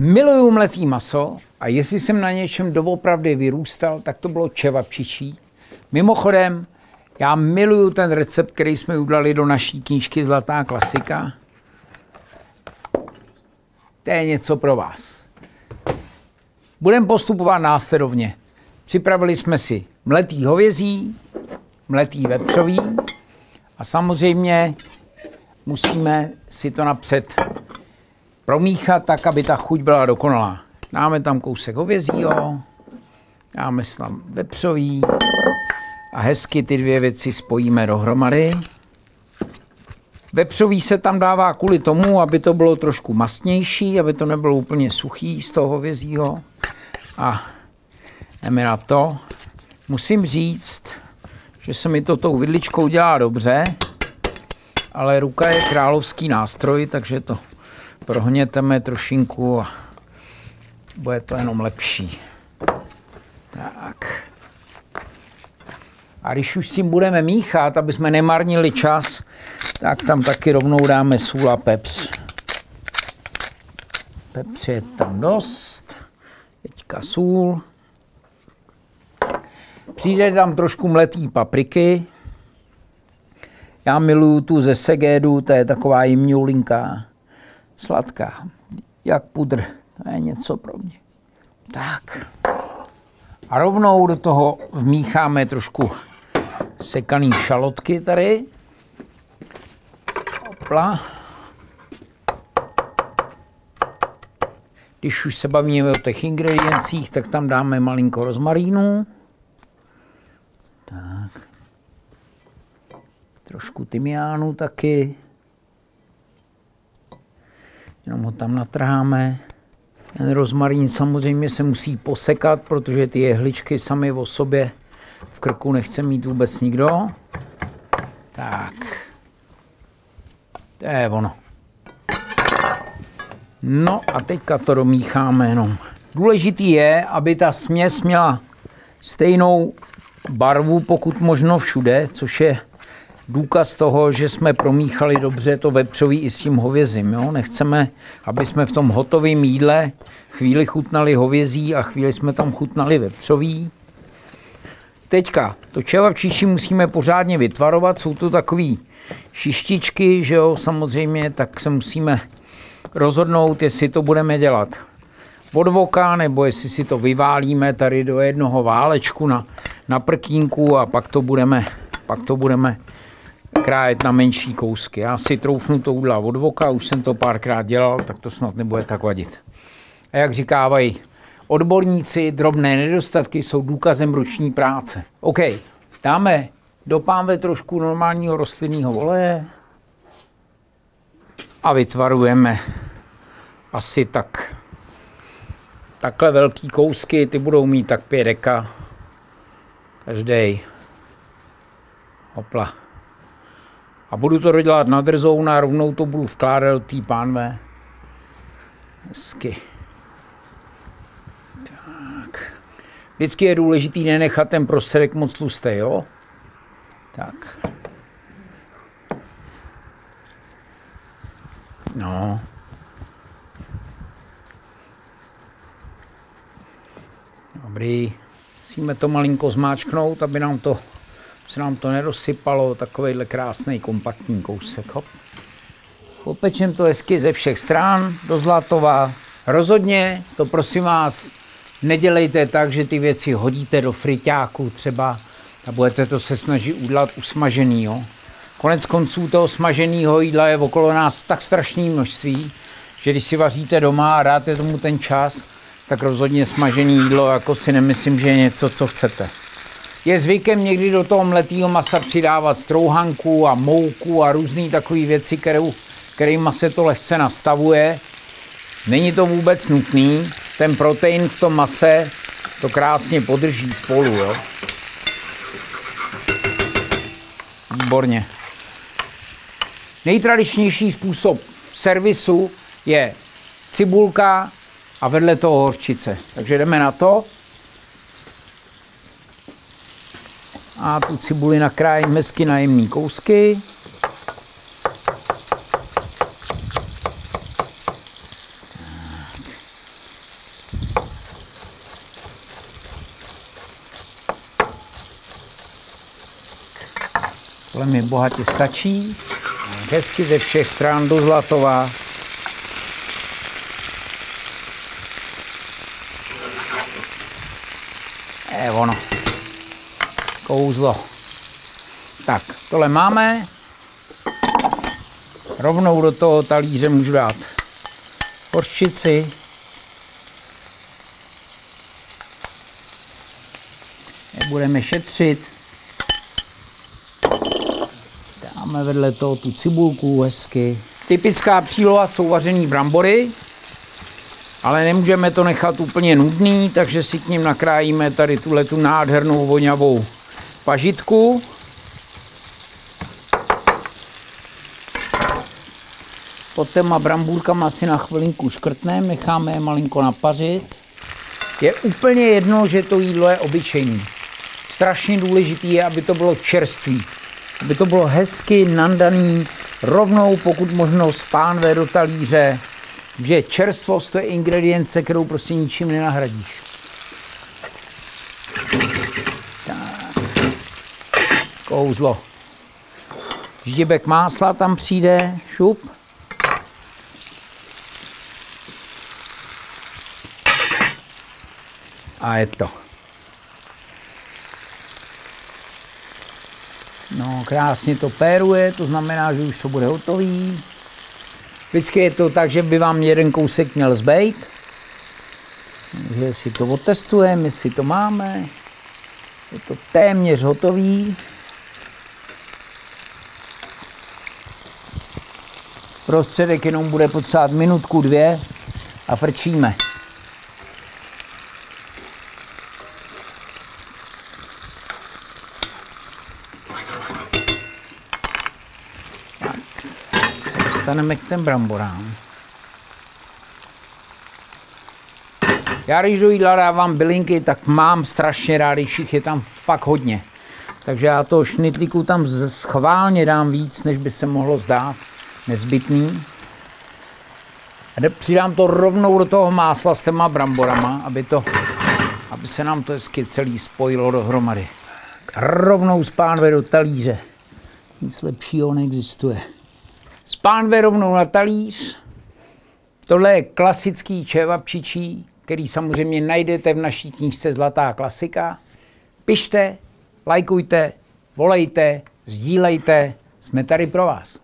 Miluju mletý maso a jestli jsem na něčem doopravdy vyrůstal, tak to bylo čevapčičí. Mimochodem, já miluju ten recept, který jsme udělali do naší knížky Zlatá klasika. To je něco pro vás. Budeme postupovat následovně. Připravili jsme si mletý hovězí, mletý vepřový a samozřejmě musíme si to napřed promíchat tak, aby ta chuť byla dokonalá. Dáme tam kousek hovězího, dáme tam vepřový a hezky ty dvě věci spojíme dohromady. Vepřový se tam dává kvůli tomu, aby to bylo trošku mastnější, aby to nebylo úplně suchý z toho hovězího. A jdeme na to. Musím říct, že se mi to tou vidličkou dělá dobře, ale ruka je královský nástroj, takže to prohněteme trošinku a bude to jenom lepší. Tak. A když už s tím budeme míchat, aby jsme nemarnili čas, tak tam taky rovnou dáme sůl a pepř. Pepř je tam dost. Teďka sůl. Přijde tam trošku mletý papriky. Já miluju tu ze Segedu, to je taková jemňoulinká, sladká, jak pudr. To je něco pro mě. Tak. A rovnou do toho vmícháme trošku sekaný šalotky tady. Hopla. Když už se bavíme o těch ingrediencích, tak tam dáme malinko rozmarínu. Tak. Trošku tymiánu taky. Jenom ho tam natrháme. Ten rozmarín samozřejmě se musí posekat, protože ty jehličky samy o sobě v krku nechce mít vůbec nikdo. Tak. To je ono. No a teďka to domícháme jenom. Důležitý je, aby ta směs měla stejnou barvu, pokud možno všude, což je důkaz toho, že jsme promíchali dobře to vepřový i s tím hovězím. Jo? Nechceme, aby jsme v tom hotovém jídle chvíli chutnali hovězí a chvíli jsme tam chutnali vepřový. Teďka to čevapčičí musíme pořádně vytvarovat, jsou to takové šištičky, že jo, samozřejmě, tak se musíme rozhodnout, jestli to budeme dělat od voka, nebo jestli si to vyválíme tady do jednoho válečku na prkínku a pak to budeme krájet na menší kousky. Já si troufnu to udělat od voka, už jsem to párkrát dělal, tak to snad nebude tak vadit. A jak říkávají odborníci, drobné nedostatky jsou důkazem ruční práce. OK, dáme do pánve trošku normálního rostlinného oleje a vytvarujeme asi takhle velký kousky, ty budou mít tak 5 deka každý. Hopla. A budu to dělat na drzou, a rovnou to budu vkládat do té pánve. Hezky. Tak. Vždycky je důležitý nenechat ten prostředek moc tlustý, jo? Tak. No. Dobrý. Musíme to malinko zmáčknout, aby se nám to nerozsypalo, takovejhle krásný kompaktní kousek. Hop. Popečem to hezky ze všech stran, do zlatova. Rozhodně to prosím vás nedělejte tak, že ty věci hodíte do friťáku třeba a budete to se snažit udělat usmažený. Jo? Konec konců toho smaženého jídla je okolo nás tak strašné množství, že když si vaříte doma a dáte tomu ten čas, tak rozhodně smažené jídlo jako si nemyslím, že je něco, co chcete. Je zvykem někdy do toho mletého masa přidávat strouhanku a mouku a různé takové věci, kterýma se to lehce nastavuje. Není to vůbec nutný. Ten protein v tom mase to krásně podrží spolu. Jo? Výborně. Nejtradičnější způsob servisu je cibulka a vedle toho hořčice. Takže jdeme na to. A tu cibuli nakrájím hezky na jemný kousky. Takhle mi bohatě stačí. Hezky ze všech stran do zlatova. Je ono. Kouzlo. Tak, tohle máme. Rovnou do toho talíře můžu dát hořčici. Budeme šetřit. Dáme vedle toho tu cibulku hezky. Typická příloha jsou vařený brambory, ale nemůžeme to nechat úplně nudný, takže si k nim nakrájíme tady tu nádhernou voňavou pažitku. Pod těma brambůrkama si na chvilinku škrtneme, necháme je malinko napařit. Je úplně jedno, že to jídlo je obyčejný. Strašně důležitý je, aby to bylo čerstvý. Aby to bylo hezky nandaný, rovnou pokud možno z pánve do talíře. Že čerstvost to je ingredience, kterou prostě ničím nenahradíš. Tak. Kouzlo. Ždibek másla tam přijde, šup. A je to. No, krásně to péruje, to znamená, že už to bude hotový. Vždycky je to tak, že by vám jeden kousek měl zbejt. Takže si to otestujeme, jestli to máme. Je to téměř hotový. Prostředek jenom bude potřebovat minutku, dvě a frčíme. Dostaneme k těm bramborám. Já když do jídla dávám bylinky, tak mám strašně rád, když jich je tam fakt hodně. Takže já toho šnitlíku tam schválně dám víc, než by se mohlo zdát nezbytný. A přidám to rovnou do toho másla s těma bramborama, aby se nám to hezky celý spojilo dohromady. Rovnou z pánve do talíře. Nic lepšího neexistuje. Z pánve rovnou na talíř. Tohle je klasický čevapčičí, který samozřejmě najdete v naší knížce Zlatá klasika. Pište, lajkujte, volejte, sdílejte, jsme tady pro vás.